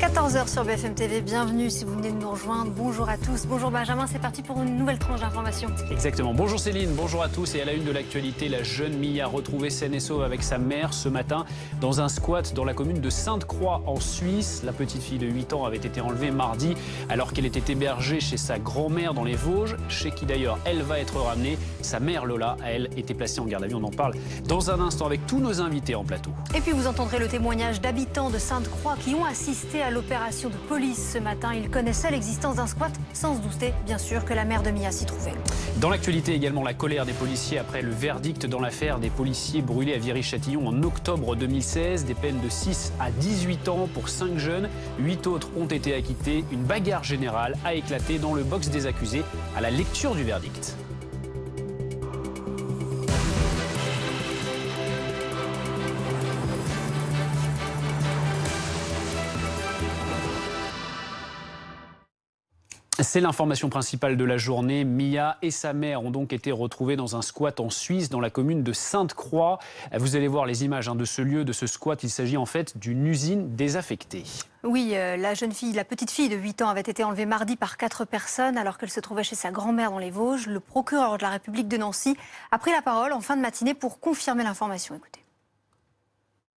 14h sur BFM TV, bienvenue si vous venez de nous rejoindre. Bonjour à tous, bonjour Benjamin, c'est parti pour une nouvelle tranche d'information. Exactement, bonjour Céline, bonjour à tous. Et à la une de l'actualité, la jeune Mia retrouvée saine et sauve avec sa mère ce matin dans un squat dans la commune de Sainte-Croix en Suisse. La petite fille de 8 ans avait été enlevée mardi alors qu'elle était hébergée chez sa grand-mère dans les Vosges, chez qui d'ailleurs elle va être ramenée. Sa mère Lola, elle, était placée en garde à vue. On en parle dans un instant avec tous nos invités en plateau. Et puis vous entendrez le témoignage d'habitants de Sainte-Croix qui ont assisté à l'opération de police ce matin. Ils connaissaient l'existence d'un squat sans se douter, bien sûr, que la mère de Mia s'y trouvait. Dans l'actualité également, la colère des policiers après le verdict dans l'affaire des policiers brûlés à Viry-Châtillon en octobre 2016. Des peines de 6 à 18 ans pour 5 jeunes. 8 autres ont été acquittés. Une bagarre générale a éclaté dans le box des accusés à la lecture du verdict. C'est l'information principale de la journée. Mia et sa mère ont donc été retrouvées dans un squat en Suisse, dans la commune de Sainte-Croix. Vous allez voir les images de ce lieu, de ce squat. Il s'agit en fait d'une usine désaffectée. Oui, la petite fille de 8 ans avait été enlevée mardi par 4 personnes alors qu'elle se trouvait chez sa grand-mère dans les Vosges. Le procureur de la République de Nancy a pris la parole en fin de matinée pour confirmer l'information. Écoutez.